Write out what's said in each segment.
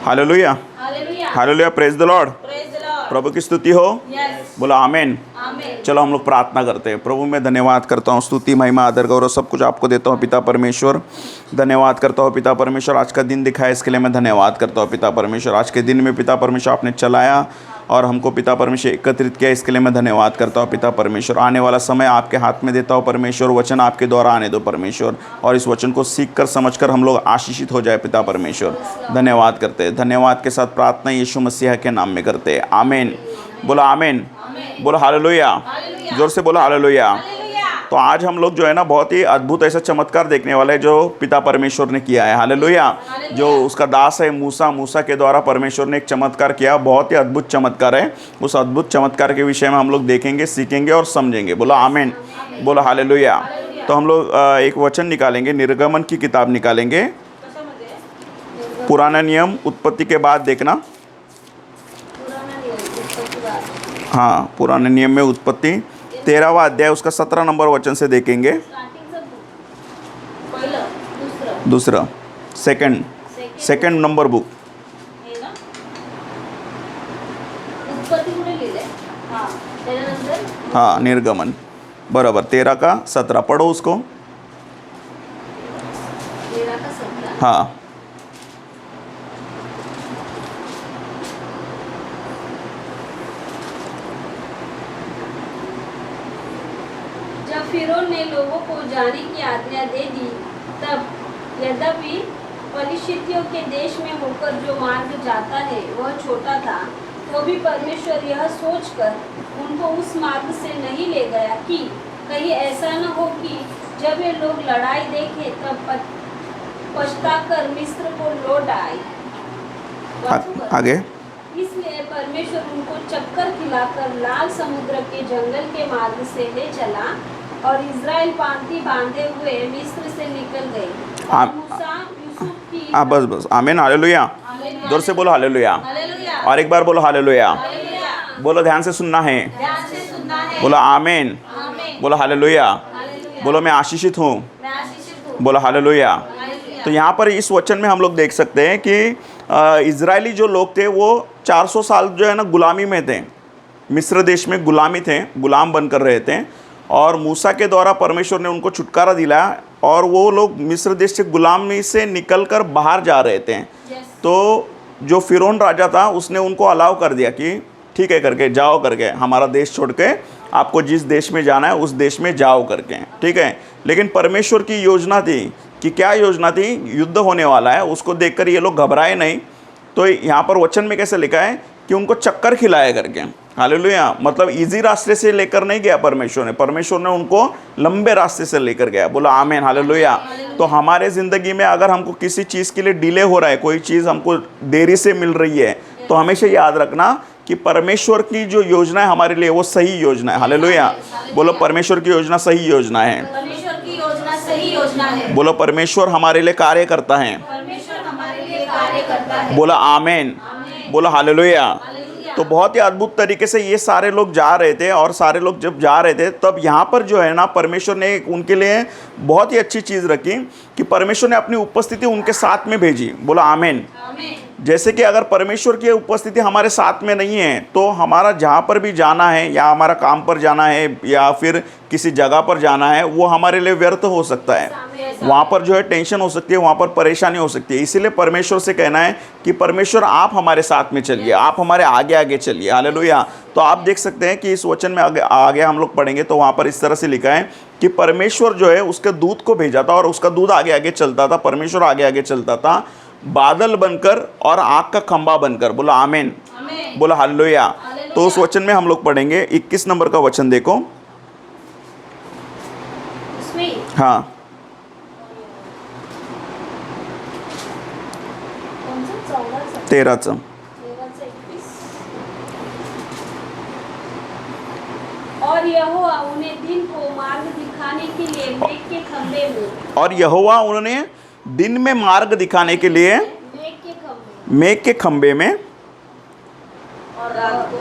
Hallelujah, hallelujah, praise the Lord. प्रभु की स्तुति हो। बोला आमीन। चलो हम लोग प्रार्थना करते हैं। प्रभु मैं धन्यवाद करता हूँ, स्तुति महिमा आदर गौरव सब कुछ आपको देता हूँ पिता परमेश्वर। धन्यवाद करता हूँ पिता परमेश्वर, आज का दिन दिखाया इसके लिए मैं धन्यवाद करता हूँ पिता परमेश्वर। आज के दिन में पिता परमेश्वर आपने चलाया और हमको पिता परमेश्वर एकत्रित किया, इसके लिए मैं धन्यवाद करता हूँ पिता परमेश्वर। आने वाला समय आपके हाथ में देता हूँ परमेश्वर, वचन आपके द्वारा आने दो परमेश्वर, और इस वचन को सीख कर समझ कर हम लोग आशीषित हो जाए पिता परमेश्वर। धन्यवाद करते हैं, धन्यवाद के साथ प्रार्थना यीशु मसीह के नाम में करते हैं, आमीन। बोला आमीन, बोला हालेलुया, जोर से बोला हालेलुया। तो आज हम लोग जो है ना बहुत ही अद्भुत ऐसा चमत्कार देखने वाले हैं जो पिता परमेश्वर ने किया है। हालेलुया। जो उसका दास है मूसा के द्वारा परमेश्वर ने एक चमत्कार किया, बहुत ही अद्भुत चमत्कार है। उस अद्भुत चमत्कार के विषय में हम लोग देखेंगे, सीखेंगे और समझेंगे। बोला आमीन, बोला हालेलुया। तो हम लोग एक वचन निकालेंगे, निर्गमन की किताब निकालेंगे, पुराना नियम उत्पत्ति के बाद देखना। हाँ, पुराने नियम में उत्पत्ति 13वां अध्याय उसका 17 नंबर वचन से देखेंगे। दूसरा सेकंड नंबर बुक। हाँ, निर्गमन बराबर 13 का 17 पढ़ो उसको। 13 का 17। हाँ, जब फिरौन ने लोगों को जाने की आज्ञा दे दी, तब यद्यपि फलिस्तीयों के देश में होकर जो मार्ग जाता है वह छोटा था, तो भी परमेश्वर यह सोचकर उनको उस मार्ग से नहीं ले गया कि कहीं ऐसा न हो कि जब ये लोग लड़ाई देखें तब पछताकर मिस्र को लौट आए। आगे। इसलिए परमेश्वर उनको चक्कर खिलाकर लाल समुद्र के जंगल के मार्ग से ले चला और इज़राइल पांति बांधे हुए मिस्र से निकल गए। मूसा यूसुफ की बस आमीन, हालेलुया। जोर से बोलो हालेलुया, और एक बार बोलो हालेलुया। बोलो ध्यान से सुनना है, बोलो आमीन, बोलो हालेलुया, बोलो मैं आशीषित हूँ, बोलो हालेलुया। तो यहाँ पर इस वचन में हम लोग देख सकते हैं कि इजरायली जो लोग थे वो 400 साल जो है ना गुलामी में थे, मिस्र देश में गुलामी थे, गुलाम बनकर रहे थे, और मूसा के द्वारा परमेश्वर ने उनको छुटकारा दिलाया और वो लोग मिस्र देश से गुलामी से निकलकर बाहर जा रहे थे। तो जो फिरौन राजा था उसने उनको अलाउ कर दिया कि ठीक है करके जाओ करके, हमारा देश छोड़ के आपको जिस देश में जाना है उस देश में जाओ करके, ठीक है। लेकिन परमेश्वर की योजना थी कि क्या योजना थी, युद्ध होने वाला है, उसको देखकर ये लोग घबराए नहीं। तो यहाँ पर वचन में कैसे लिखा है कि उनको चक्कर खिलाया करके, हालेलुया। मतलब इजी रास्ते से लेकर नहीं गया परमेश्वर ने उनको लंबे रास्ते से लेकर गया। बोला आमीन, हालेलुया। तो हमारे ज़िंदगी में अगर हमको किसी चीज़ के लिए डिले हो रहा है, कोई चीज़ हमको देरी से मिल रही है, तो हमेशा याद रखना कि परमेश्वर की जो योजना है हमारे लिए वो सही योजना है। हालेलुया। बोलो परमेश्वर की योजना सही योजना है। परमेश्वर की योजना सही योजना है। बोलो परमेश्वर हमारे लिए कार्य करता है। परमेश्वर हमारे लिए कार्य करता है। बोला आमीन, बोलो हालेलुया। तो बहुत ही अद्भुत तरीके से ये सारे लोग जा रहे थे, और सारे लोग जब जा रहे थे तब यहाँ पर जो है ना परमेश्वर ने उनके लिए बहुत ही अच्छी चीज़ रखी कि परमेश्वर ने अपनी उपस्थिति उनके साथ में भेजी। बोला आमीन। जैसे कि अगर परमेश्वर की उपस्थिति हमारे साथ में नहीं है तो हमारा जहाँ पर भी जाना है, या हमारा काम पर जाना है, या फिर किसी जगह पर जाना है, वो हमारे लिए व्यर्थ हो सकता है। वहाँ पर जो है टेंशन हो सकती है, वहाँ पर परेशानी हो सकती है। इसीलिए परमेश्वर से कहना है कि परमेश्वर आप हमारे साथ में चलिए, आप हमारे आगे आगे चलिए। हालेलुया। तो आप देख सकते हैं कि इस वचन में आगे हम लोग पढ़ेंगे तो वहाँ पर इस तरह से लिखा है कि परमेश्वर जो है उसके दूत को भेजा था और उसका दूत आगे आगे चलता था, परमेश्वर आगे आगे चलता था, बादल बनकर और आग का खंबा बनकर। बोला आमीन, बोला हालेलुया। तो उस वचन में हम लोग पढ़ेंगे 21 नंबर का वचन देखो। हाँ, 13 और यहोवा उन्हें दिन को मार्ग दिखाने के लिए मेघ के खंभे में, और यहोवा उन्होंने दिन में मार्ग दिखाने के लिए मेघ के खंभे में, और रात को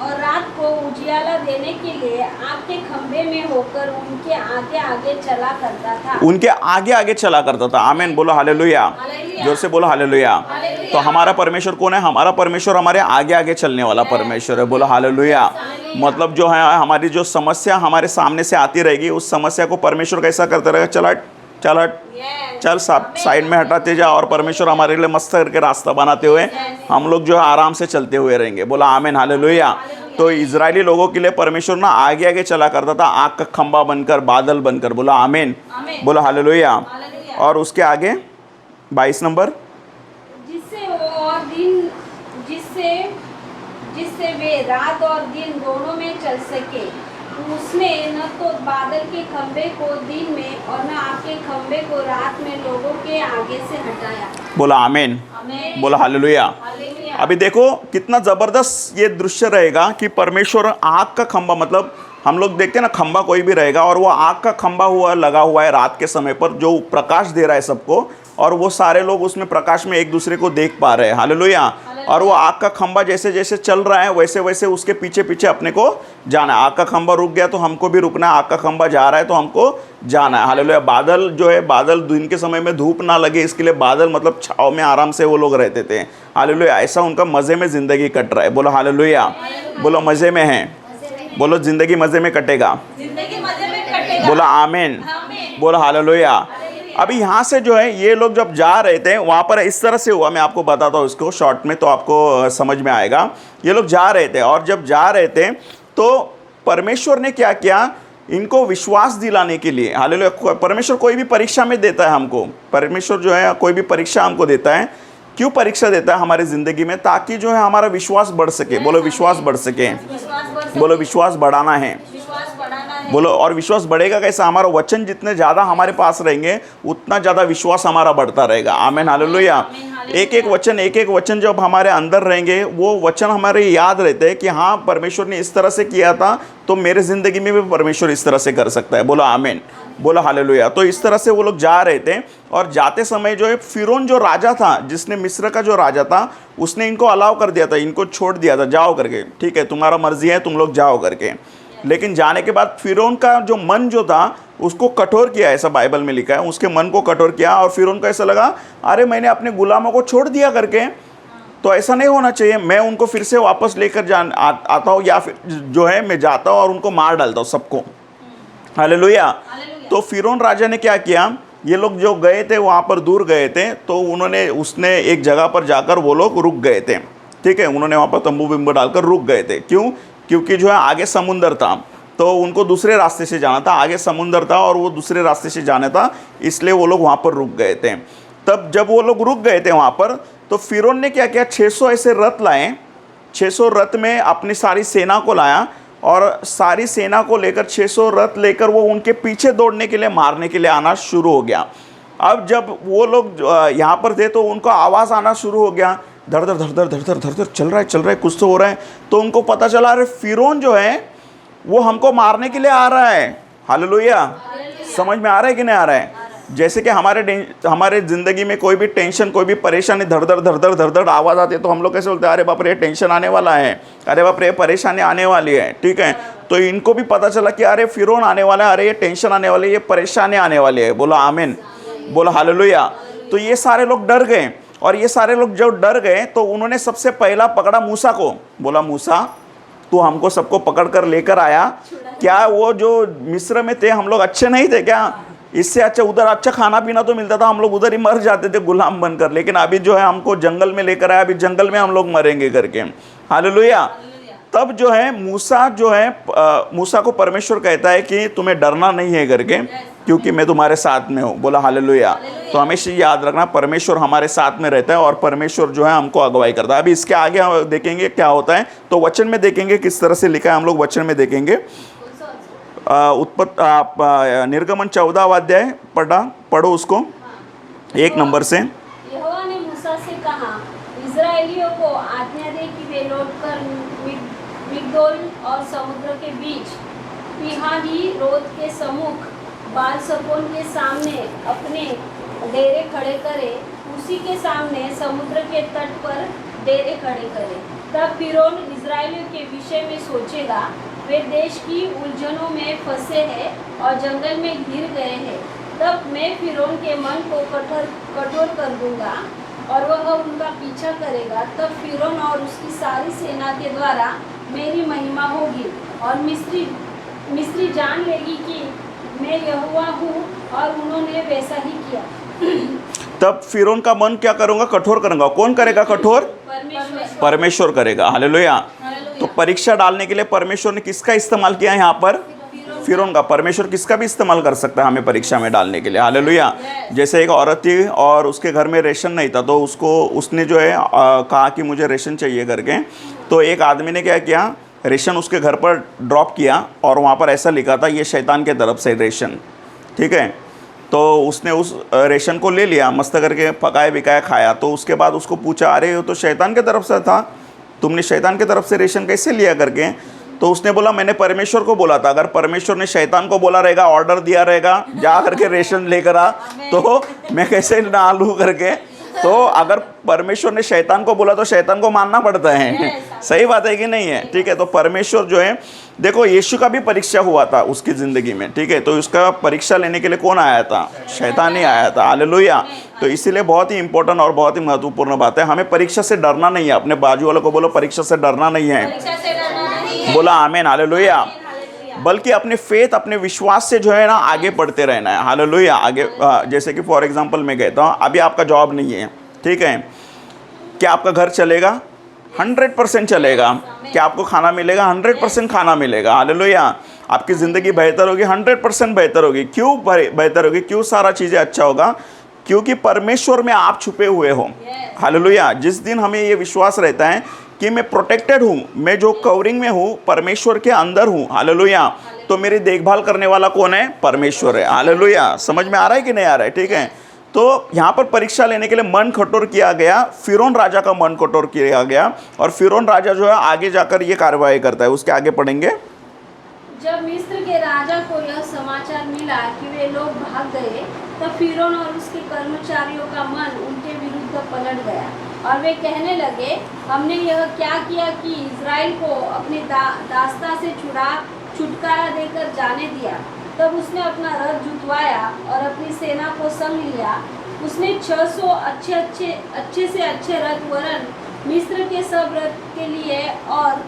और रात को उजियाला देने के लिए आग के खंभे में होकर उनके आगे आगे चला करता था। उनके आगे आगे चला करता था। आमीन, बोलो हालेलुया। हालेलुया। जोर से बोलो हालेलुया। हालेलुया। तो हमारा परमेश्वर कौन है? हमारा परमेश्वर हमारे आगे आगे चलने वाला परमेश्वर है। बोलो हालेलुया। मतलब जो है हमारी जो समस्या हमारे सामने से आती रहेगी, उस समस्या को परमेश्वर कैसा करता रहेगा? चल हट, चल हट, चल साइड में हटाते जा, और परमेश्वर हमारे लिए मस्त करके रास्ता बनाते हुए हम लोग जो है आराम से चलते हुए रहेंगे। बोला आमीन, हालेलुया। तो इजरायली लोगों के लिए परमेश्वर ना आगे आगे चला करता था, आग का खंभा बनकर, बादल बनकर। बोला आमीन, बोला हालेलुया। और उसके आगे 22 नंबर, जिससे वो और दिन जिससे जिससे वे रात और दिन दोनों में चल सके। उसने न तो बादल के खंभे को दिन में और न आग के खंभे को रात में लोगों के आगे से हटाया। बोला आमीन, आमीन। बोला हालेलुया। हालेलुया। अभी देखो कितना ज़बरदस्त ये दृश्य रहेगा कि परमेश्वर आग का खंभा, मतलब हम लोग देखते हैं ना खंभा कोई भी रहेगा, और वो आग का खंभा हुआ लगा हुआ है रात के समय पर, जो प्रकाश दे रहा है सबको, और वो सारे लोग उसमें प्रकाश में एक दूसरे को देख पा रहे हैं। हालेलुया। और वो आग का खंभा जैसे जैसे चल रहा है वैसे वैसे उसके पीछे पीछे अपने को जाना है। आग का खंभा रुक गया तो हमको भी रुकना है, आग का खंभा जा रहा है तो हमको जाना है। हालेलुया। बादल जो है, बादल दिन के समय में धूप ना लगे इसके लिए बादल मतलब छाँव में आराम से वो लोग रहते थे। हालेलुया। ऐसा उनका मज़े में ज़िंदगी कट रहा है। बोलो हालेलुया। बोलो मज़े में है, बोलो ज़िंदगी मज़े में कटेगा, जिंदगी मजे में कटेगा। बोला आमीन, बोलो हालेलुया। अभी यहाँ से जो है ये लोग जब जा रहे थे वहाँ पर इस तरह से हुआ, मैं आपको बताता हूँ इसको शॉर्ट में तो आपको समझ में आएगा। ये लोग जा रहे थे, और जब जा रहे थे तो परमेश्वर ने क्या किया, इनको विश्वास दिलाने के लिए। हालेलुया। परमेश्वर कोई भी परीक्षा में देता है हमको, परमेश्वर जो है कोई भी परीक्षा हमको देता है। क्यों परीक्षा देता है हमारी ज़िंदगी में? ताकि जो है हमारा विश्वास बढ़ सके। बोलो विश्वास बढ़ सके, बोलो विश्वास बढ़ाना है, बोलो। और विश्वास बढ़ेगा कैसा? हमारा वचन जितने ज़्यादा हमारे पास रहेंगे उतना ज़्यादा विश्वास हमारा बढ़ता रहेगा। आमीन, हालेलुया। एक एक वचन जब हमारे अंदर रहेंगे, वो वचन हमारे याद रहते हैं कि हाँ परमेश्वर ने इस तरह से किया था, तो मेरे ज़िंदगी में भी परमेश्वर इस तरह से कर सकता है। बोलो आमीन, बोलो हालेलुया। तो इस तरह से वो लोग जा रहे थे, और जाते समय जो है फिरौन जो राजा था, जिसने मिस्र का जो राजा था, उसने इनको अलाउ कर दिया था, इनको छोड़ दिया था, जाओ करके, ठीक है तुम्हारा मर्जी है तुम लोग जाओ करके। लेकिन जाने के बाद फिरौन का जो मन जो था उसको कठोर किया, ऐसा बाइबल में लिखा है, उसके मन को कठोर किया। और फिरौन को ऐसा लगा अरे मैंने अपने गुलामों को छोड़ दिया करके, तो ऐसा नहीं होना चाहिए, मैं उनको फिर से वापस लेकर आता हूँ, या फिर जो है मैं जाता हूँ और उनको मार डालता हूँ सबको। हालेलुया। तो फिरौन राजा ने क्या किया, ये लोग जो गए थे वहाँ पर दूर गए थे, तो उसने एक जगह पर जाकर वो लोग रुक गए थे, ठीक है। उन्होंने वहाँ पर तंबू बिम्बू डालकर रुक गए थे। क्यों? क्योंकि जो है आगे समुंदर था, तो उनको दूसरे रास्ते से जाना था। आगे समुंदर था और वो दूसरे रास्ते से जाना था, इसलिए वो लोग वहाँ पर रुक गए थे। तब जब वो लोग रुक गए थे वहाँ पर, तो फिरौन ने क्या किया, 600 ऐसे रथ लाए। 600 रथ में अपनी सारी सेना को लाया, और सारी सेना को लेकर 600 रथ लेकर वो उनके पीछे दौड़ने के लिए, मारने के लिए आना शुरू हो गया। अब जब वो लोग यहाँ पर थे तो उनको आवाज़ आना शुरू हो गया, धड़ धड़ धड़ धड़ धड़ धड़ धड़ धड़ चल रहा है, कुछ तो हो रहा है। तो उनको पता चला अरे फिरौन जो है वो हमको मारने के लिए आ रहा है। हालेलुया। समझ में आ रहा है कि नहीं आ रहा है? जैसे कि हमारे ज़िंदगी में कोई भी टेंशन, कोई भी परेशानी धड़ धड़ धड़ धड़ धड़ धड़ आवाज़ आती है, तो हम लोग कैसे बोलते हैं, अरे बाप रे टेंशन आने वाला है, अरे बाप रे परेशानी आने वाली है, ठीक है। तो इनको भी पता चला कि अरे फिरौन आने वाला है, अरे ये टेंशन आने वाली है, ये परेशानी आने वाली है। बोलो आमीन, बोलो हालेलुया। तो ये सारे लोग डर गए, और ये सारे लोग जब डर गए तो उन्होंने सबसे पहला पकड़ा मूसा को। बोला मूसा तू हमको सबको पकड़ कर लेकर आया, क्या वो जो मिस्र में थे हम लोग अच्छे नहीं थे क्या? इससे अच्छा उधर अच्छा खाना पीना तो मिलता था, हम लोग उधर ही मर जाते थे गुलाम बनकर, लेकिन अभी जो है हमको जंगल में लेकर आया, अभी जंगल में हम लोग मरेंगे करके। हालेलुया। तब जो है मूसा को परमेश्वर कहता है कि तुम्हें डरना नहीं है करके, क्योंकि मैं तुम्हारे साथ में हूँ। बोला हालेलुया। तो हमेशा याद रखना परमेश्वर हमारे साथ में रहता है, और परमेश्वर जो है हमको अगुवाई करता है। अभी इसके आगे हम देखेंगे क्या होता है, तो वचन में देखेंगे किस तरह से लिखा है, हम लोग वचन में देखेंगे। निर्गमन 14वां अध्याय पढ़ो उसको 1 नंबर से। यहोवा ने मूसा से कहा, इस्राएलियों को आज्ञा दे कि वे लौटकर मिग्दोल और समुद्र के बीच पिहाही रोद के सम्मुख बाल-सपोन के सामने अपने डेरे खड़े करें, उसी के सामने समुद्र के तट पर डेरे खड़े करें। तब फिरौन इस्राएलियों के विषय में सोचेगा, वे देश की उलझनों में फंसे हैं और जंगल में घिर गए हैं। तब मैं फिरौन के मन को कठोर कर दूंगा और वह उनका पीछा करेगा। तब फिरौन और उसकी सारी सेना के द्वारा मेरी महिमा होगी और मिस्री जान लेगी कि मैं यहोवा हूँ, और उन्होंने वैसा ही किया। तब फिरौन का मन क्या करूँगा? कठोर करूँगा। कौन करेगा कठोर? परमेश्वर करेगा। हालेलुया। तो परीक्षा डालने के लिए परमेश्वर ने किसका इस्तेमाल किया यहाँ पर? फिरौन का। परमेश्वर किसका भी इस्तेमाल कर सकता है हमें परीक्षा में डालने के लिए। हालेलुया। जैसे एक औरत थी और उसके घर में रेशन नहीं था, तो उसने जो है कहा कि मुझे रेशन चाहिए करके। तो एक आदमी ने क्या किया, रेशन उसके घर पर ड्रॉप किया और वहाँ पर ऐसा लिखा था, ये शैतान के तरफ से रेशन। ठीक है। तो उसने उस रेशन को ले लिया, मस्त करके पकाया बिकाया खाया। तो उसके बाद उसको पूछा, अरे वो तो शैतान के तरफ से था, तुमने शैतान के तरफ से रेशन कैसे लिया करके। तो उसने बोला, मैंने परमेश्वर को बोला था। अगर परमेश्वर ने शैतान को बोला रहेगा, ऑर्डर दिया रहेगा, जा करके रेशन लेकर आ, तो मैं कैसे ना लूँ करके। तो अगर परमेश्वर ने शैतान को बोला तो शैतान को मानना पड़ता है। सही बात है कि नहीं है? ठीक है। तो परमेश्वर जो है, देखो यीशु का भी परीक्षा हुआ था उसकी ज़िंदगी में। ठीक है। तो उसका परीक्षा लेने के लिए कौन आया था? शैतान ही आया था। हालेलुया। तो इसीलिए बहुत ही इंपॉर्टेंट और बहुत ही महत्वपूर्ण बात है, हमें परीक्षा से डरना नहीं है। अपने बाजू वालों को बोलो, परीक्षा से डरना नहीं है। बोला आमीन। हालेलुया। बल्कि अपने फेथ, अपने विश्वास से जो है ना आगे बढ़ते रहना है। हालेलुया। आगे जैसे कि फॉर एग्जांपल मैं कहता हूँ, अभी आपका जॉब नहीं है, ठीक है, क्या आपका घर चलेगा? 100% चलेगा। क्या आपको खाना मिलेगा? 100% खाना मिलेगा। हालेलुया। आपकी ज़िंदगी बेहतर होगी? 100% बेहतर होगी। क्यों बेहतर होगी? क्यों सारा चीज़ें अच्छा होगा? क्योंकि परमेश्वर में आप छुपे हुए हो। हालेलुया। जिस दिन हमें ये विश्वास रहता है कि मैं प्रोटेक्टेड हूँ, मैं जो कवरिंग में हूँ परमेश्वर के अंदर हूँ, हालेलुया, तो मेरी देखभाल करने वाला कौन है? परमेश्वर है। हालेलुया। समझ में आ रहा है कि नहीं आ रहा है? ठीक है। तो यहाँ पर परीक्षा लेने के लिए मन कठोर किया गया, फिरौन राजा का मन कठोर किया गया, और फिरौन राजा जो है आगे जाकर ये कार्रवाई करता है। उसके आगे पढ़ेंगे। जब मिस्र के राजा को यह समाचार मिला कि वे लोग भाग गए, तब फिरौन और उसके कर्मचारियों का मन उनके विरुद्ध पलट गया और वे कहने लगे, हमने यह क्या किया कि इज़राइल को अपने दास्ता से छुटकारा देकर जाने दिया। तब उसने अपना रथ जुतवाया और अपनी सेना को संग लिया। उसने 600 अच्छे से अच्छे रथ वरन मिस्र के सब रथ के लिए और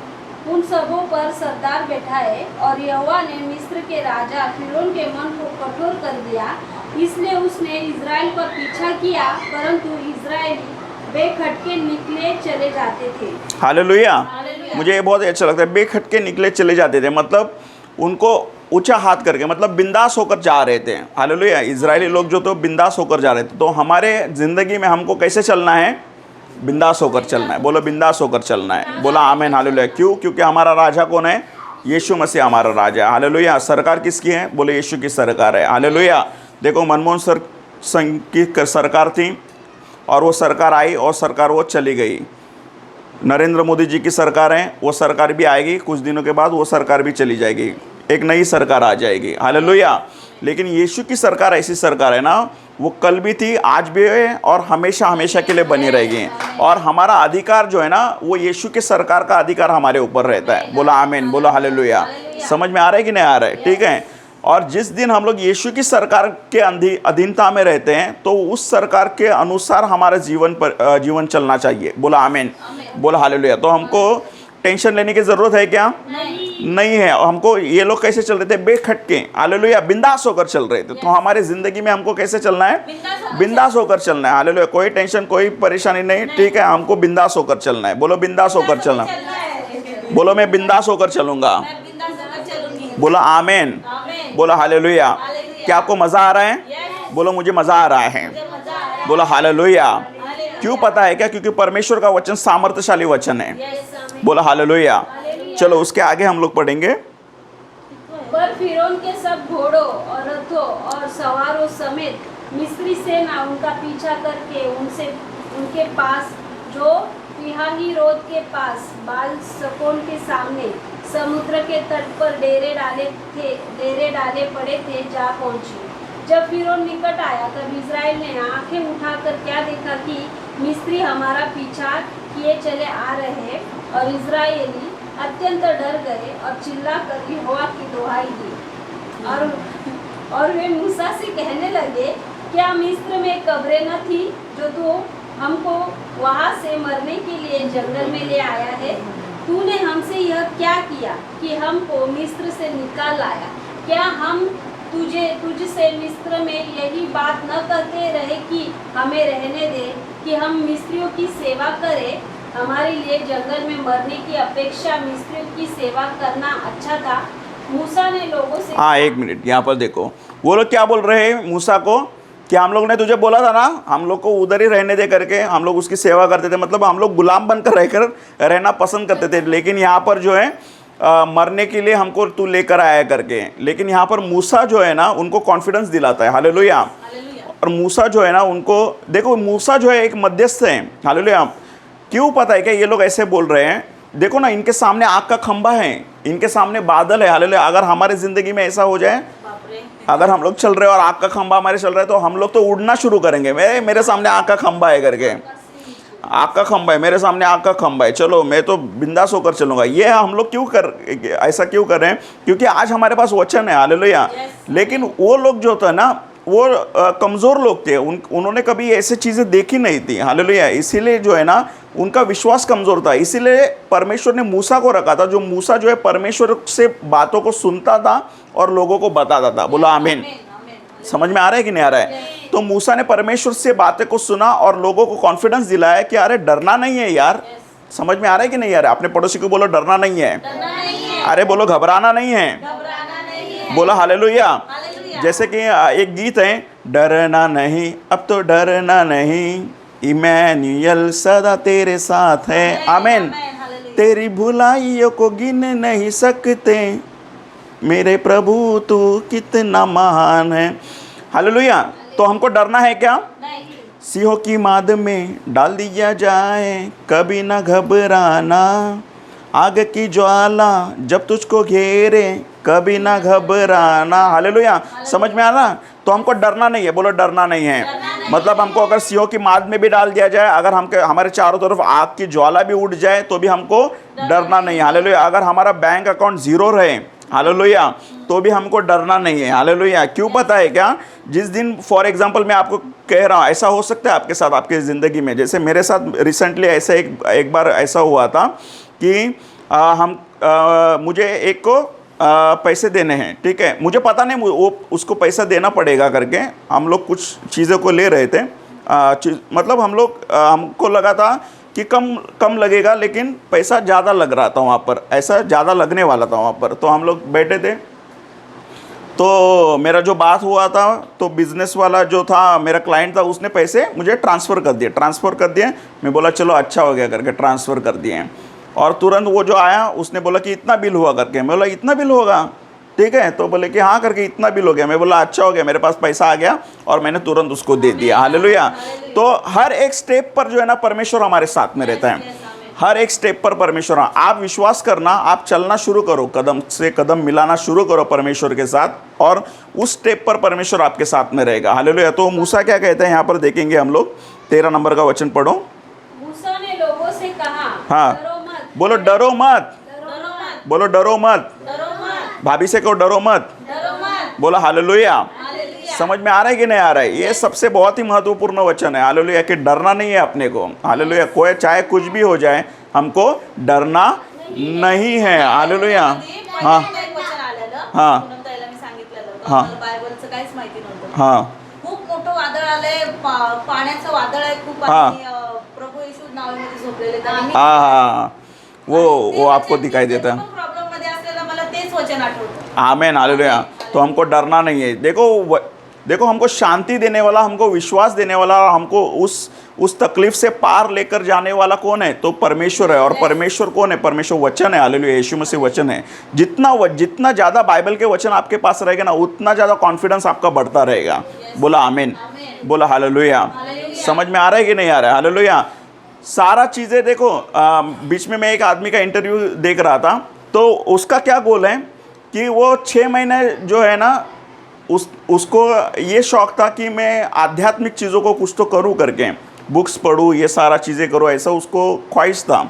उन सबों पर सरदार बैठाए। और यहोवा ने मिस्र के राजा फिरौन के मन को कठोर कर दिया, इसलिए उसने इज़राइल का पीछा किया, परंतु इज़राइली बेखटके निकले चले जाते थे। हालेलुया। मुझे ये बहुत अच्छा लगता है, बेखटके निकले चले जाते थे, मतलब उनको ऊंचा हाथ करके, मतलब बिंदास होकर जा रहे थे। हालेलुया। इजरायली लोग जो तो बिंदास होकर जा रहे थे। तो हमारे ज़िंदगी में हमको कैसे चलना है? बिंदास होकर चलना है। बोलो बिंदास होकर चलना है। बोला आमीन। हालेलुया। क्यों? क्योंकि हमारा राजा कौन है? यीशु मसीह हमारा राजा है। हालेलुया। सरकार किसकी है? बोले यीशु की सरकार है। हालेलुया। देखो मनमोहन सिंह की सरकार थी और वो सरकार आई और सरकार वो चली गई। नरेंद्र मोदी जी की सरकार है, वो सरकार भी आएगी, कुछ दिनों के बाद वो सरकार भी चली जाएगी, एक नई सरकार आ जाएगी। हालेलुया। लेकिन यीशु की सरकार ऐसी सरकार है ना, वो कल भी थी, आज भी है और हमेशा हमेशा के लिए बनी रहेगी। और हमारा अधिकार जो है ना, वो यीशु की सरकार का अधिकार हमारे ऊपर रहता है। बोला आमीन। बोला हालेलुया। समझ में आ रहा है कि नहीं आ रहा है? ठीक है। और जिस दिन हम लोग यीशु की सरकार के अधीनता में रहते हैं, तो उस सरकार के अनुसार हमारे जीवन चलना चाहिए। बोला आमीन। बोला हालेलुया। तो हमको टेंशन लेने की ज़रूरत है क्या? नहीं है। हमको ये लोग कैसे चल रहे थे? बेखटके। हालेलुया। बिंदास होकर चल रहे थे। तो हमारे ज़िंदगी में हमको कैसे चलना है? बिंदास होकर चलना है। हालेलुया। कोई टेंशन, कोई परेशानी नहीं। ठीक है। हमको बिंदास होकर चलना है। बोलो बिंदास होकर चलना। बोलो मैं बिंदास होकर चलूँगा। बोला आमीन। बोला हालेलुया। क्या आपको मज़ा आ रहा है? बोलो मुझे मज़ा आ रहा है। बोला हालेलुया। क्यों पता है क्या? क्योंकि परमेश्वर का वचन सामर्थ्यशाली वचन है। बोला हालेलुया। चलो उसके आगे हम लोग पढ़ेंगे। पर फिरौन के सब घोड़ों और रथों और सवारों समेत मिस्री सेना उनका पीछा करके उनके पास, जो पिहाही रोद के पास बाल सकोन के सामने समुद्र के तट पर डेरे डाले पड़े थे, जा पहुंची। जब फिरौन निकट आया तब इस्राएल ने आंखें उठाकर क्या देखा कि मिस्री हमारा पीछा किए चले आ रहे हैं, और इस्राएली अत्यंत डर गए और चिल्लाकर यहोवा की दुहाई दी। और वे मूसा से कहने लगे, क्या मिस्र में कब्रें न थी जो तू हमको वहाँ से मरने के लिए जंगल में ले आया है? तूने हमसे यह क्या किया कि हमको मिस्र से निकाल लाया? क्या हम तुझसे मिस्र में यही बात न कहते रहे कि हमें रहने दे, कि हम मिस्रियों की सेवा करें? हमारे लिए जंगल में मरने की अपेक्षा मिस्रियों की सेवा करना अच्छा था। मूसा ने लोगों से हाँ, एक मिनट, यहाँ पर देखो वो लोग क्या बोल रहे हैं मूसा को कि हम लोग ने तुझे बोला था ना, हम लोग को उधर ही रहने दे करके, हम लोग उसकी सेवा करते थे, मतलब हम लोग गुलाम बनकर रहना पसंद करते थे, लेकिन यहाँ पर जो है मरने के लिए हमको तू लेकर आया करके। लेकिन यहाँ पर मूसा जो है ना उनको कॉन्फिडेंस दिलाता है। हालेलुया। और मूसा जो है ना उनको, देखो मूसा जो है एक मध्यस्थ है। हालेलुया। क्यों पता है क्या ये लोग ऐसे बोल रहे हैं? देखो ना, इनके सामने आग का खंभा है, इनके सामने बादल है। हालेलुया। अगर हमारे ज़िंदगी में ऐसा हो जाए, अगर हम लोग चल रहे हैं और आग का खंभा हमारे चल रहा है, तो हम लोग तो उड़ना शुरू करेंगे। मेरे सामने आग का खंभा है करके, आग का खंभा है, मेरे सामने आग का खंभा है, चलो मैं तो बिंदास होकर चलूंगा। ये हम लोग ऐसा क्यों कर रहे हैं? क्योंकि आज हमारे पास वचन है। हालेलुया। लेकिन वो लोग जो था ना, वो कमज़ोर लोग थे, उन्होंने कभी ऐसी चीज़ें देखी नहीं थी। हालेलुया। इसीलिए जो है ना उनका विश्वास कमज़ोर था। इसीलिए परमेश्वर ने मूसा को रखा था, जो मूसा जो है परमेश्वर से बातों को सुनता था और लोगों को बताता था। बोला आमीन। समझ में आ रहा है कि नहीं आ रहा है? तो मूसा ने परमेश्वर से बातें को सुना और लोगों को कॉन्फिडेंस दिलाया कि अरे डरना नहीं है यार। समझ में आ रहा है कि नहीं आ रहा है? अपने पड़ोसी को बोलो डरना नहीं है। अरे बोलो घबराना नहीं है। बोला हालेलुया। जैसे कि एक गीत है, डरना नहीं अब तो डरना नहीं, इमैनुअल सदा तेरे साथ है। आमीन। तेरी भुलाइयों को गिन नहीं सकते, मेरे प्रभु तू कितना महान है। हालेलुया। तो हमको डरना है क्या? सिंहों की माद में डाल दिया जाए, कभी ना घबराना, आग की ज्वाला जब तुझको घेरे, कभी ना घबराना। हालेलुया। समझ में आ रहा? तो हमको डरना नहीं है। बोलो डरना नहीं है। मतलब हमको अगर सिंहों की माद में भी डाल दिया जाए, अगर हमारे चारों तरफ आग की ज्वाला भी उठ जाए, तो भी हमको डरना नहीं है। हालेलुया। अगर हमारा बैंक अकाउंट जीरो रहे, हालेलुया, तो भी हमको डरना नहीं है। हालेलुया। क्यों पता है क्या? जिस दिन फॉर एग्जांपल मैं आपको कह रहा हूँ, ऐसा हो सकता है आपके साथ, आपकी ज़िंदगी में, जैसे मेरे साथ रिसेंटली ऐसा एक बार ऐसा हुआ था कि मुझे एक को पैसे देने हैं। ठीक है, मुझे पता नहीं वो उसको पैसा देना पड़ेगा करके, हम लोग कुछ चीज़ों को ले रहे थे। मतलब हमको लगा था कि कम लगेगा, लेकिन पैसा ज़्यादा लग रहा था वहाँ पर, ऐसा ज़्यादा लगने वाला था वहाँ पर। तो हम लोग बैठे थे, तो मेरा जो बात हुआ था, तो बिज़नेस वाला जो था, मेरा क्लाइंट था, उसने पैसे मुझे ट्रांसफ़र कर दिए। मैं बोला चलो अच्छा हो गया करके ट्रांसफ़र कर दिए। और तुरंत वो जो आया उसने बोला कि इतना बिल हुआ करके। मैं बोला इतना बिल होगा? ठीक है। तो बोले कि हाँ करके इतना बिल हो गया। मैं बोला अच्छा हो गया, मेरे पास पैसा आ गया, और मैंने तुरंत उसको दे दिया। हालेलुया। तो हर एक स्टेप पर जो है ना परमेश्वर हमारे साथ में रहता है। हर एक स्टेप पर परमेश्वर। आप विश्वास करना, आप चलना शुरू करो, कदम से कदम मिलाना शुरू करो परमेश्वर के साथ, और उस स्टेप पर परमेश्वर आपके साथ में रहेगा। हालेलुया। तो मूसा क्या कहते हैं यहाँ पर देखेंगे हम लोग। 13 नंबर का वचन पढ़ो। मूसा ने लोगों से कहा, हाँ, बोलो डरो मत। बोलो डरो मत। भाभी से कहो डरो मत। बोलो हालेलुया। समझ में आ रहा है कि नहीं आ रहा है? ये सबसे बहुत ही महत्वपूर्ण वचन है। हालेलुया। कि डरना नहीं है अपने को। हालेलुया। कोई चाहे कुछ भी हो जाए, हमको डरना नहीं है। हालेलुया। हाँ हाँ हाँ हाँ खूप मोठं वादळ आलंय, पाण्याचं वादळ आहे खूप, हाँ आणि प्रभू येशू नावामध्ये झोपलेले आहेत. हाँ हाँ, वो आपको दिखाई देता है। प्रॉब्लेम मध्ये असलेलं मला तेच वचन आठवतं। आमेन। हालेलुया। तो हमको डरना नहीं है। देखो हमको शांति देने वाला, हमको विश्वास देने वाला, हमको उस तकलीफ से पार लेकर जाने वाला कौन है? तो परमेश्वर है। और परमेश्वर कौन है? परमेश्वर वचन है। हालेलुया। यीशु मसीह वचन है। जितना ज़्यादा बाइबल के वचन आपके पास रहेगा ना, उतना ज़्यादा कॉन्फिडेंस आपका बढ़ता रहेगा। बोला आमीन। बोला हालेलुया। समझ में आ रहा है कि नहीं आ रहा है? हालेलुया। सारा चीज़ें देखो, बीच में मैं एक आदमी का इंटरव्यू देख रहा था, तो उसका क्या गोल है कि वो 6 महीने जो है ना, उसको ये शौक़ था कि मैं आध्यात्मिक चीज़ों को कुछ तो करूँ करके, बुक्स पढूँ, ये सारा चीज़ें करूँ, ऐसा उसको ख्वाहिश था।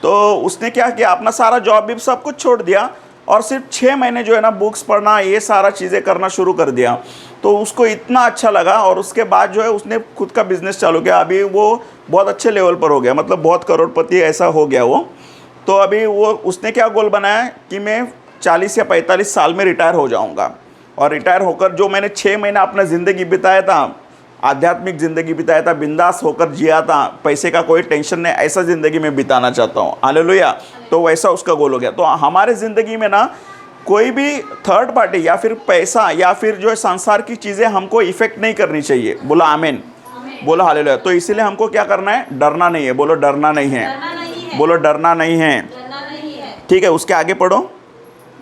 तो उसने क्या किया, अपना सारा जॉब भी सब कुछ छोड़ दिया और सिर्फ 6 महीने जो है ना बुक्स पढ़ना, ये सारा चीज़ें करना शुरू कर दिया। तो उसको इतना अच्छा लगा और उसके बाद जो है उसने खुद का बिज़नेस चालू किया। अभी वो बहुत अच्छे लेवल पर हो गया, मतलब बहुत करोड़पति ऐसा हो गया वो। तो अभी वो उसने क्या गोल बनाया कि मैं 40 या 45 साल में रिटायर हो जाऊंगा, और रिटायर होकर जो मैंने 6 महीना अपना ज़िंदगी बिताया था, आध्यात्मिक ज़िंदगी बिताया था, बिंदास होकर जिया था, पैसे का कोई टेंशन नहीं, ऐसा ज़िंदगी में बिताना चाहता हूँ। हालेलुया। तो वैसा उसका गोल हो गया। तो हमारे ज़िंदगी में ना कोई भी थर्ड पार्टी या फिर पैसा या फिर जो है संसार की चीज़ें हमको इफ़ेक्ट नहीं करनी चाहिए। बोला आमीन, बोलो हालेलुया। तो इसीलिए हमको क्या करना है, डरना नहीं है। बोलो डरना नहीं है, बोलो डरना नहीं है। ठीक है, उसके आगे पढ़ो।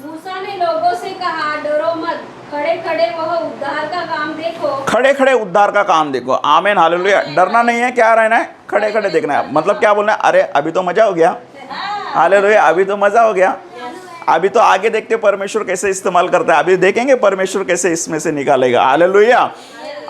मूसा ने लोगों से कहा, डरो मत, खड़े खड़े वह उद्धार का काम देखो। खड़े खड़े उद्धार का काम देखो। आमीन, हालेलुया। डरना नहीं है, क्या रहना है, खड़े खड़े देखना है। मतलब क्या बोलना है, अरे अभी तो मजा हो गया, हालेलुया, अभी तो मजा हो गया, अभी तो आगे देखते परमेश्वर कैसे इस्तेमाल करता है, अभी देखेंगे परमेश्वर कैसे इसमें से निकालेगा। हालेलुया।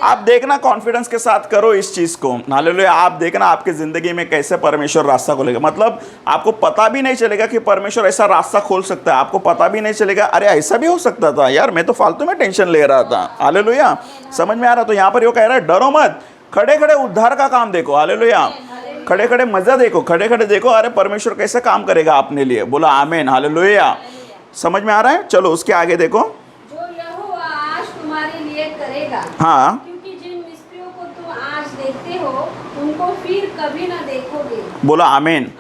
आप देखना, कॉन्फिडेंस के साथ करो इस चीज़ को। हालेलुया। आप देखना आपकी ज़िंदगी में कैसे परमेश्वर रास्ता खोलेगा। मतलब आपको पता भी नहीं चलेगा कि परमेश्वर ऐसा रास्ता खोल सकता है। आपको पता भी नहीं चलेगा, अरे ऐसा भी हो सकता था यार, मैं तो फालतू में टेंशन ले रहा था। हालेलुया। समझ में आ रहा। तो यहाँ पर वो कह रहा है, डरो मत, खड़े खड़े उद्धार का काम देखो। हालेलुया। खड़े खड़े मज़ा देखो, खड़े खड़े देखो, अरे परमेश्वर कैसे काम करेगा अपने लिए। बोला आमीन, हालेलुया। समझ में आ रहा है। चलो उसके आगे देखो। जो यहोवा आज तुम्हारे लिए करेगा, हाँ, क्योंकि जिन मिस्त्रियों को तुम आज देखते हो उनको फिर कभी ना देखोगे। बोला आमीन,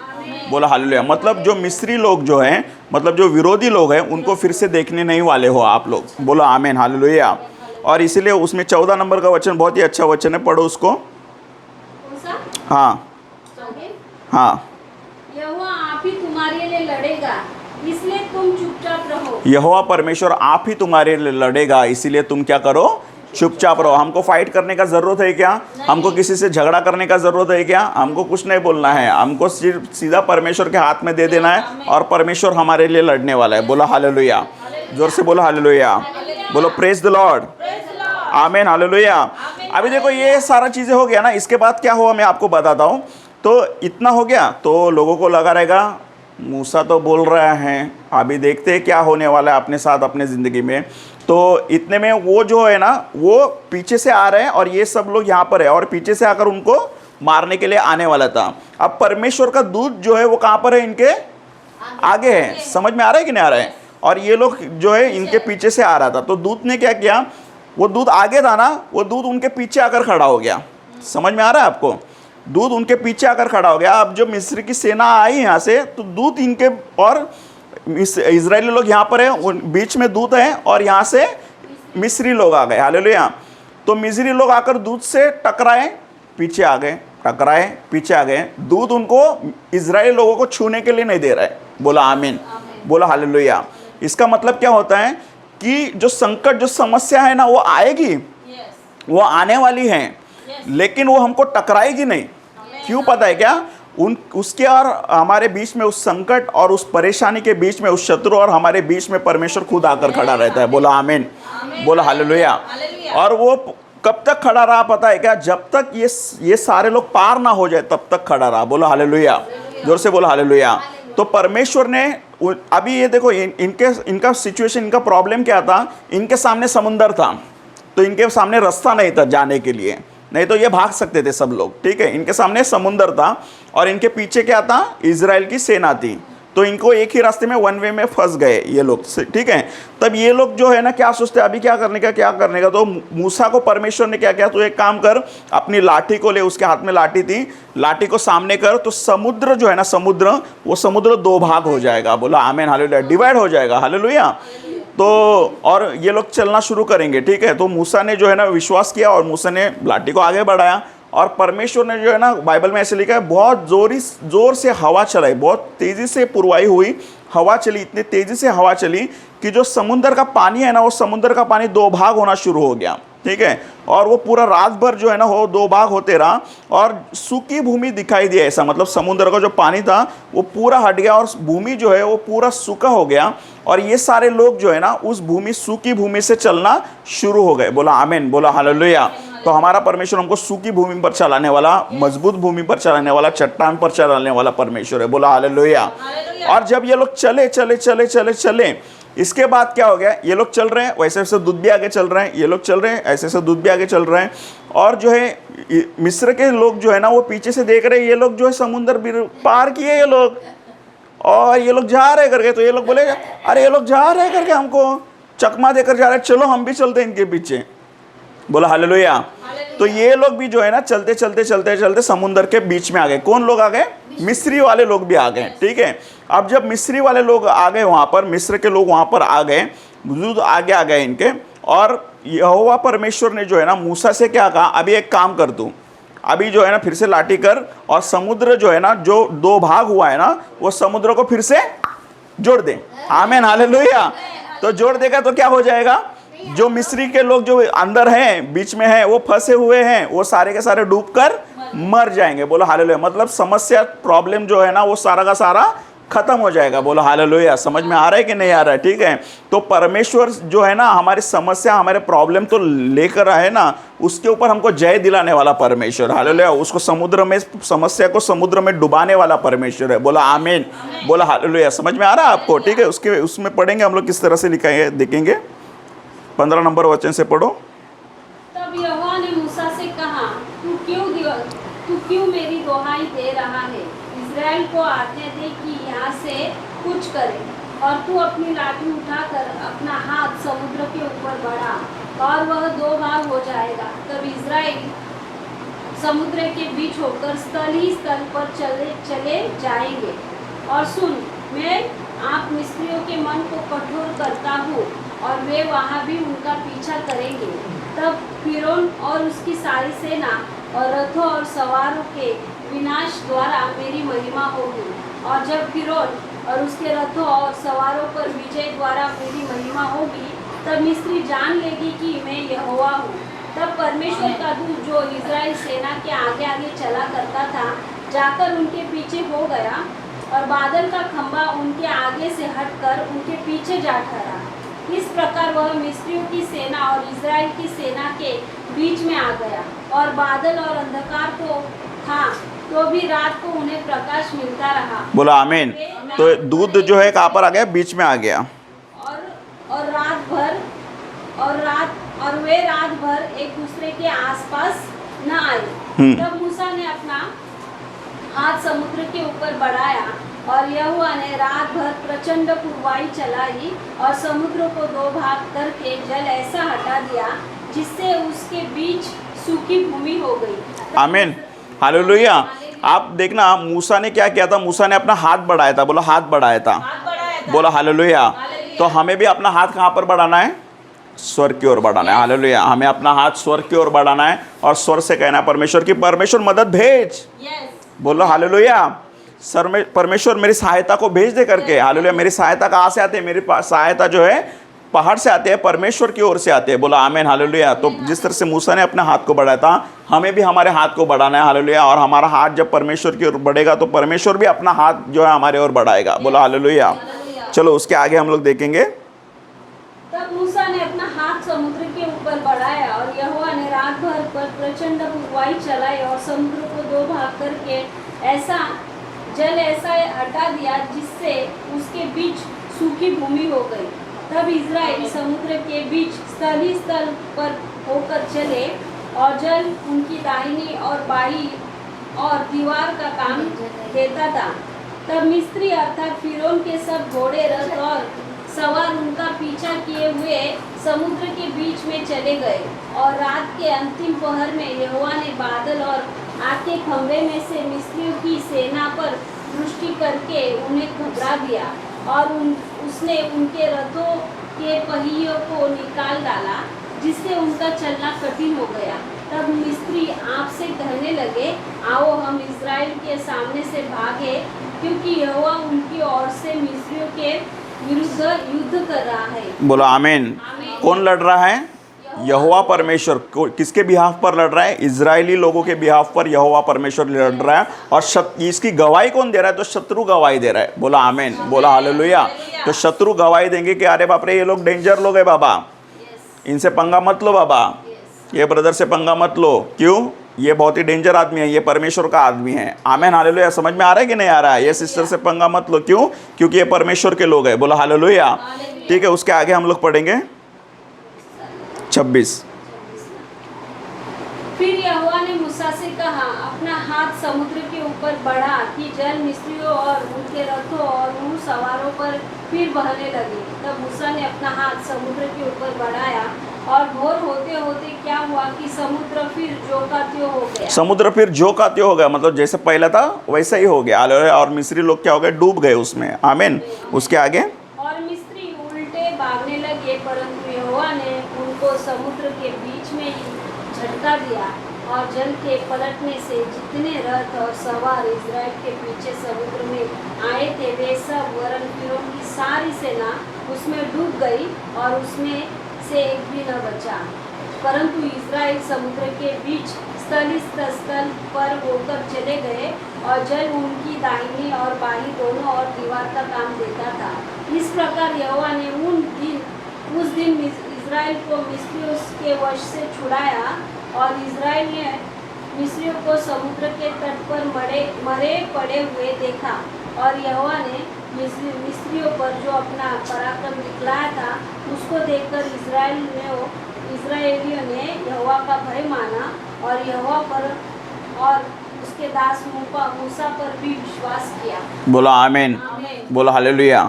बोला हालेलुया। मतलब जो मिस्री लोग जो हैं, मतलब जो विरोधी लोग हैं, उनको फिर से देखने नहीं वाले हो आप लोग। बोला आमीन, हालेलुया। और इसीलिए उसमें 14 नंबर का वचन बहुत ही अच्छा वचन है, पढ़ो उसको। कौन सा? हाँ आगे? हाँ। यहोवा आप ही तुम्हारे लिए लड़ेगा, इसलिए तुम चुपचाप रहो। यहोवा परमेश्वर आप ही तुम्हारे लिए लड़ेगा, इसीलिए तुम क्या करो, चुपचाप रहो। हमको फाइट करने का ज़रूरत है क्या? हमको किसी से झगड़ा करने का ज़रूरत है क्या? हमको कुछ नहीं बोलना है, हमको सिर्फ सीधा परमेश्वर के हाथ में दे देना है और परमेश्वर हमारे लिए लड़ने वाला है। बोला हालेलुया, जोर से बोलो हालेलुया, बोलो प्रेज द लॉर्ड, आमीन, हालेलुया। अभी देखो ये सारा चीज़ें हो गया ना, इसके बाद क्या हुआ मैं आपको बताता हूँ। तो इतना हो गया तो लोगों को लगा रहेगा मूसा तो बोल रहा है, अभी देखते हैं क्या होने वाला है अपने साथ अपने ज़िंदगी में। तो इतने में वो जो है ना, वो पीछे से आ रहे हैं और ये सब लोग यहाँ पर है और पीछे से आकर उनको मारने के लिए आने वाला था। अब परमेश्वर का दूत जो है वो कहाँ पर है, इनके आगे है। समझ में आ रहा है कि नहीं आ रहा है? और ये लोग जो है इनके पीछे से आ रहा था। तो दूत ने क्या किया, वो दूत आगे था ना, वो दूत उनके पीछे आकर खड़ा हो गया। समझ में आ रहा है आपको? दूत उनके पीछे आकर खड़ा हो गया। अब जो मिस्र की सेना आई यहाँ से, तो दूत इनके और इजरायली लोग यहाँ पर है, बीच में दूत है और यहाँ से मिस्री लोग आ गए। हालेलुया। तो मिस्री लोग आकर दूत से टकराए, पीछे आ गए, टकराए, पीछे आ गए। दूत उनको इजरायली लोगों को छूने के लिए नहीं दे रहा है। बोला आमीन, बोला हालेलुया। इसका मतलब क्या होता है कि जो संकट, जो समस्या है ना, वो आएगी, वो आने वाली है, लेकिन वो हमको टकराएगी नहीं। क्यों पता है क्या? उसके और हमारे बीच में, उस संकट और उस परेशानी के बीच में, उस शत्रु और हमारे बीच में परमेश्वर खुद आकर खड़ा रहता है। बोला आमीन, बोला हालेलुया। और वो कब तक खड़ा रहा पता है क्या? जब तक ये सारे लोग पार ना हो जाए तब तक खड़ा रहा। बोला हालेलुया, जोर से बोला हालेलुया। तो परमेश्वर ने अभी ये देखो, इनका सिचुएशन, इनका प्रॉब्लम क्या था? इनके सामने समुंदर था, तो इनके सामने रास्ता नहीं था जाने के लिए, नहीं तो ये भाग सकते थे सब लोग। ठीक है, इनके सामने समुंदर था और इनके पीछे क्या था? इजराइल की सेना थी। तो इनको एक ही रास्ते में, वन वे में फंस गए ये लोग। ठीक है, तब ये लोग जो है ना क्या सोचते, अभी क्या करने का, क्या करने का। तो मूसा को परमेश्वर ने क्या किया, तो एक काम कर, अपनी लाठी को ले, उसके हाथ में लाठी थी, लाठी को सामने कर, तो समुद्र जो है ना, समुद्र, वो समुद्र 2 भाग हो जाएगा। बोला आमीन, हालेलुया, डिवाइड हो जाएगा। हालेलुया। तो और ये लोग चलना शुरू करेंगे। ठीक है, तो मूसा ने जो है ना विश्वास किया और मूसा ने लाठी को आगे बढ़ाया और परमेश्वर ने जो है ना, बाइबल में ऐसे लिखा है, बहुत जोर से हवा चलाई, बहुत तेज़ी से पुरवाई हुई हवा चली, इतनी तेज़ी से हवा चली कि जो समुद्र का पानी है ना, वो समुद्र का पानी 2 भाग होना शुरू हो गया। ठीक है। और वो पूरा रात भर जो है ना वो दो भाग होते रहा और सूखी भूमि दिखाई दी। ऐसा मतलब समुद्र का जो पानी था वो पूरा हट गया और भूमि जो है वो पूरा सूखा हो गया और ये सारे लोग जो है ना उस भूमि सूखी भूमि से चलना शुरू हो गए। बोला आमीन, बोला हालेलुया। तो हमारा परमेश्वर हमको सूखी भूमि पर चलाने वाला, मजबूत भूमि पर चलाने वाला, चट्टान पर चलाने वाला परमेश्वर है। बोला हालेलुया। और जब ये लोग चले चले चले चले चले इसके बाद क्या हो गया, ये लोग चल रहे हैं वैसे वैसे दूध भी आगे चल रहे हैं, ये लोग चल रहे हैं ऐसे ऐसे दूध भी आगे चल रहे हैं। और जो है मिस्र के लोग जो है ना वो पीछे से देख रहे हैं, ये लोग जो है समुद्र भी पार किए ये लोग और ये लोग जा रहे करके। तो ये लोग बोले अरे ये लोग जा रहे करके हमको चकमा देकर जा रहे हैं, चलो हम भी चलते हैं इनके पीछे। बोला हालेलुया। तो ये लोग भी जो है ना चलते चलते चलते चलते समुद्र के बीच में आ गए। कौन लोग आ गए? मिस्री वाले लोग भी आ गए। ठीक है। अब जब मिस्री वाले लोग आ गए वहाँ पर, मिस्र के लोग वहाँ पर आ गए, दूध आगे आ गए इनके। और यहोवा परमेश्वर ने जो है ना मूसा से क्या कहा, अभी एक काम कर तू, अभी जो है ना फिर से लाठी कर और समुद्र जो है ना जो दो भाग हुआ है ना वो समुद्र को फिर से जोड़ दे। आमीन, हालेलुया। तो जोड़ देगा तो क्या हो जाएगा, जो मिस्री के लोग जो अंदर हैं बीच में हैं वो फंसे हुए हैं वो सारे के सारे डूबकर मर जाएंगे। बोलो हालेलुया। मतलब समस्या प्रॉब्लम जो है ना वो सारा का सारा खत्म हो जाएगा। बोलो हालेलुया। समझ में आ रहा है कि नहीं आ रहा है? ठीक है। तो परमेश्वर जो है ना हमारी समस्या हमारे प्रॉब्लम तो लेकर आए ना, उसके ऊपर हमको जय दिलाने वाला परमेश्वर। हालेलुया। उसको समुद्र में, समस्या को समुद्र में डुबाने वाला परमेश्वर है। बोला आमीन, बोला हालेलुया। समझ में आ रहा है आपको? ठीक है। उसके उसमें पढ़ेंगे हम लोग किस तरह से लिखा है, देखेंगे। 15 नंबर वचन से पढ़ो। तब यहोवा ने मूसा से कहा, तू क्यों मेरी दोहाई दे रहा है? इस्राएल को आज्ञा दे कि यहाँ से कुछ करे और तू अपनी लाठी उठाकर अपना हाथ समुद्र के ऊपर बढ़ा और वह दो भाग हो जाएगा। तब इस्राएल समुद्र के बीच होकर स्थल ही स्थल पर चले जाएंगे। और सुन, मैं आप मिस्रियों के मन को कठोर करता हूँ और वे वहाँ भी उनका पीछा करेंगे। तब फिरौन और उसकी सारी सेना और रथों और सवारों के विनाश द्वारा मेरी महिमा होगी। और जब फिरौन और उसके रथों और सवारों पर विजय द्वारा मेरी महिमा होगी तब मिस्री जान लेगी कि मैं यहोवा हूँ। तब परमेश्वर का दूत जो इस्राएल सेना के आगे आगे चला करता था जाकर उनके पीछे हो गया और बादल का खंभा उनके आगे से हटकर उनके पीछे जा ठहरा। इस प्रकार वह मिस्रियों की सेना और इस्राएल की सेना के बीच में आ गया और बादल और अंधकार तो था तो भी रात को उन्हें प्रकाश मिलता रहा। बोला आमीन। तो दूध जो है कहाँ पर आ गया? बीच में आ गया। और वे रात भर एक दूसरे के आसपास न आए। तब मूसा ने अपना हाथ समुद्र के ऊपर बढ़ाया और यहोवा ने रात भर प्रचंड पुरवाई चलाई और समुद्र को दो भाग करके जल ऐसा हटा दिया जिससे उसके बीच सूखी भूमि हो गई। आमीन, हालेलुया। आप देखना मूसा ने क्या किया था, मूसा ने अपना हाथ बढ़ाया था। बोला हाथ बढ़ाया था। बोला हालेलुया। तो हमें भी अपना हाथ कहाँ पर बढ़ाना है? स्वर्ग की ओर बढ़ाना है। हालेलुया। हमें अपना हाथ स्वर्ग की ओर बढ़ाना है और स्वर्ग से कहना है परमेश्वर की परमेश्वर मदद भेज। बोलो हालेलुया। परमेश्वर मेरी सहायता को भेज दे करके। हालेलुया। मेरी सहायता कहाँ से आती है? मेरी सहायता जो है पहाड़ से आते हैं, परमेश्वर की ओर से आते हैं। बोला आमीन, हालेलुया। तो जिस तरह से मूसा ने अपने हाथ को बढ़ाया था हमें भी हमारे हाथ को बढ़ाना है। हालेलुया। और हमारा हाथ जब परमेश्वर की ओर बढ़ेगा तो परमेश्वर भी अपना हाथ जो है हमारे ओर बढ़ाएगा। बोला हालेलुया। चलो उसके आगे हम लोग देखेंगे। तब मूसा ने अपना हाथ समुद्र के ऊपर बढ़ाया और यहोवा ने रात भर पर प्रचंड पुरवाई चलाई और समुद्र को दो भाग करके जल ऐसा हटा दिया जिससे उसके बीच सूखी भूमि हो गई। तब इस्राएल समुद्र के बीच स्थल ही स्थल पर होकर चले और जल उनकी दाहिनी और बाई और दीवार का काम देता था। तब मिस्री अर्थात फिरौन के सब घोड़े, रथ और सवार उनका पीछा किए हुए समुद्र के बीच में चले गए। और रात के अंतिम पहर में यहोवा ने बादल और आग के खंभे में से मिस्रियों की सेना पर दृष्टि करके उन्हें घबरा दिया और उसने उनके रथों के पहियों को निकाल डाला जिससे उनका चलना कठिन हो गया। तब मिस्री आपसे कहने लगे, आओ हम इस्राएल के सामने से भागे, क्योंकि यहोवा उनकी ओर से मिस्रियों के विरुद्ध युद्ध कर रहा है। बोलो आमीन। कौन लड़ रहा है? यहोवा परमेश्वर किसके बिहाफ पर लड़ रहा है? इजरायली लोगों के बिहाफ पर यहोवा परमेश्वर लड़ रहा है। और इसकी गवाही कौन दे रहा है? तो शत्रु गवाही दे रहा है। बोला आमीन, बोला हालेलुया। तो शत्रु गवाही देंगे कि अरे बाप रे, ये लोग डेंजर लोग है बाबा, इनसे पंगा मत लो बाबा, ये ब्रदर से पंगा मत लो। क्यों? ये बहुत ही डेंजर आदमी है, ये परमेश्वर का आदमी है। आमीन हालेलुया। समझ में आ रहा है कि नहीं आ रहा है? ये सिस्टर से पंगा मत लो। क्यों? क्योंकि ये परमेश्वर के लोग हैं। बोला हालेलुया। ठीक है, उसके आगे हम लोग पढ़ेंगे 26। फिर यहोवा ने मूसा से कहा, अपना हाथ समुद्र के ऊपर बढ़ा कि जल मिस्रियों और उनके रथों और उन सवारों पर फिर बहने लगे। तब मूसा ने अपना हाथ समुद्र के ऊपर बढ़ाया और भोर होते होते क्या हुआ कि समुद्र फिर जो का त्यों हो गया। समुद्र फिर जो का त्यों हो गया, मतलब जैसे पहला था वैसा ही हो गया। हालेलुया। और मिस्री लोग क्या हो गए? डूब गए उसमें। आमीन। उसके आगे और मिस्री उल्टे भागने लगे, परंतु यहोवा ने उनको समुद्र के बीच में ही झटका दिया और जल के पलटने से जितने रथ और सवार इज़राइल के पीछे समुद्र में आए थे वे सब वरन फिरौन की सारी सेना उसमें डूब गई और उसमें से एक भी न बचा। परंतु इज़राइल समुद्र के बीच स्थल पर होकर चले गए और जल उनकी दाहिनी और बाईं दोनों और दीवार का काम देता था। इस प्रकार यहोवा ने उस दिन इज़राइल को मिस्रियों के वश से छुड़ाया और इज़राइल ने मिस्रियों को समुद्र के तट पर मरे पड़े हुए देखा। और यहोवा ने मिस्रियों पर जो अपना पराक्रम दिखलाया था उसको देखकर इज़राइलियों ने यहोवा का भय माना और यहोवा पर और उसके दास मूसा पर भी विश्वास किया। बोला आमीन, बोला हालेलुया।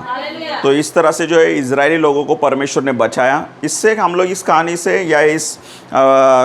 तो इस तरह से जो है इजरायली लोगों को परमेश्वर ने बचाया। इससे हम लोग इस कहानी से या इस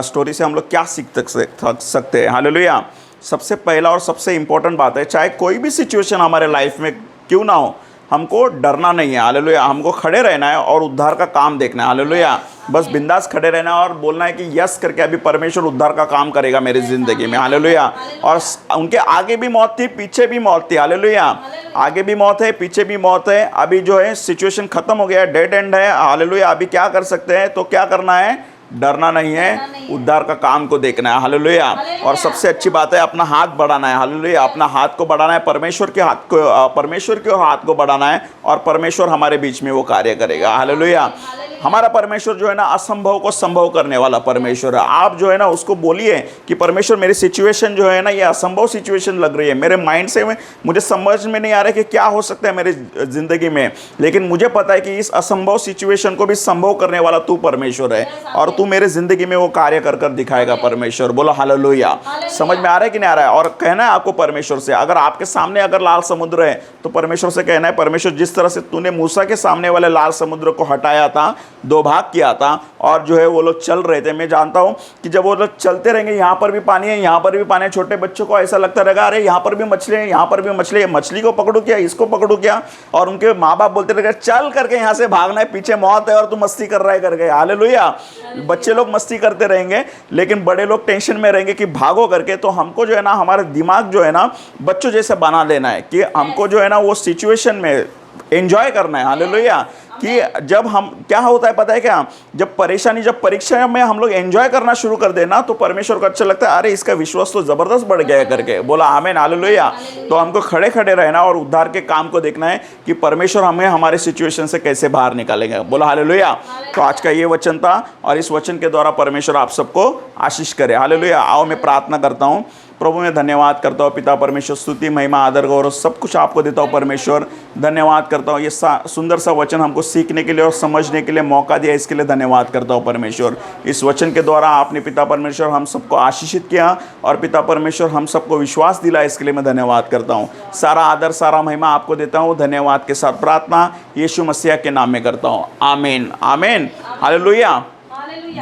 स्टोरी से हम लोग क्या सीख सकते हैं? हालेलुया। सबसे पहला और सबसे इम्पोर्टेंट बात है, चाहे कोई भी सिचुएशन हमारे लाइफ में क्यों ना हो, हमको डरना नहीं है। हालेलुया। हमको खड़े रहना है और उद्धार का काम देखना है। हालेलुया। बस बिंदास खड़े रहना है और बोलना है कि यस करके अभी परमेश्वर उद्धार का काम करेगा मेरी ज़िंदगी में। हालेलुया। और उनके आगे भी मौत थी, पीछे भी मौत थी। हालेलुया। आगे भी मौत है, पीछे भी मौत है। अभी जो है सिचुएशन ख़त्म हो गया है, डेड एंड है। हालेलुया। अभी क्या कर सकते हैं? तो क्या करना है? डरना नहीं है, उद्धार का काम को देखना है। हालेलुया। और सबसे अच्छी बात है, अपना हाथ बढ़ाना है। हालेलुया। अपना हाथ को बढ़ाना है, परमेश्वर के हाथ को बढ़ाना है और परमेश्वर हमारे बीच में वो कार्य करेगा। हालेलुया। हमारा परमेश्वर जो है ना, असंभव को संभव करने वाला परमेश्वर है। आप जो है ना उसको बोलिए कि परमेश्वर मेरी सिचुएशन जो है ना, ये असंभव सिचुएशन लग रही है, मेरे माइंड से मुझे समझ में नहीं आ रहा है कि क्या हो सकता है मेरी ज़िंदगी में, लेकिन मुझे पता है कि इस असंभव सिचुएशन को भी संभव करने वाला तू परमेश्वर है और तू मेरे ज़िंदगी में वो कार्य कर कर दिखाएगा परमेश्वर। बोलो हालेलुया। समझ में आ रहा है कि नहीं आ रहा है? और कहना है आपको परमेश्वर से, अगर आपके सामने अगर लाल समुद्र है तो परमेश्वर से कहना है, परमेश्वर जिस तरह से तूने मूसा के सामने वाले लाल समुद्र को हटाया था, दो भाग किया था और जो है वो लोग चल रहे थे, मैं जानता हूँ कि जब वो लोग चलते रहेंगे, यहाँ पर भी पानी है, यहाँ पर भी पानी है, छोटे बच्चों को ऐसा लगता रहेगा अरे यहाँ पर भी मछली है, यहाँ पर भी मछली है, मछली को पकड़ू क्या, इसको पकड़ू क्या, और उनके माँ बाप बोलते रहेंगे चल करके यहाँ से भागना है, पीछे मौत है और तू मस्ती कर रहा है करके। हालेलुया। बच्चे लोग मस्ती करते रहेंगे लेकिन बड़े लोग टेंशन में रहेंगे कि भागो करके। तो हमको जो है ना, हमारा दिमाग जो है ना बच्चों जैसे बना देना है कि हमको जो है ना वो सिचुएशन में एंजॉय करना है। हालेलुया। कि जब हम क्या होता है पता है क्या, जब परीक्षा में हम लोग एंजॉय करना शुरू कर देना तो परमेश्वर को अच्छा लगता है, अरे इसका विश्वास तो ज़बरदस्त बढ़ गया करके। बोला आमीन हालेलुया। तो हमको खड़े खड़े रहना और उद्धार के काम को देखना है कि परमेश्वर हमें हमारे सिचुएशन से कैसे बाहर निकालेंगे। बोला हालेलुया। तो आज का ये वचन था और इस वचन के द्वारा परमेश्वर आप सबको आशीष करे। हालेलुया। आओ मैं प्रार्थना करता हूँ। प्रभु मैं धन्यवाद करता हूँ पिता परमेश्वर, स्तुति महिमा आदर गौरव सब कुछ आपको देता हूँ परमेश्वर। धन्यवाद करता हूँ ये सुंदर सा वचन हमको सीखने के लिए और समझने के लिए मौका दिया, इसके लिए धन्यवाद करता हूँ परमेश्वर। इस वचन के द्वारा आपने पिता परमेश्वर हम सबको आशीषित किया और पिता परमेश्वर हम सबको विश्वास दिला, इसके लिए मैं धन्यवाद करता हूँ। सारा आदर सारा महिमा आपको देता हूँ। धन्यवाद के साथ प्रार्थना यीशु मसीह के नाम में करता हूँ। आमीन आमीन हालेलुया।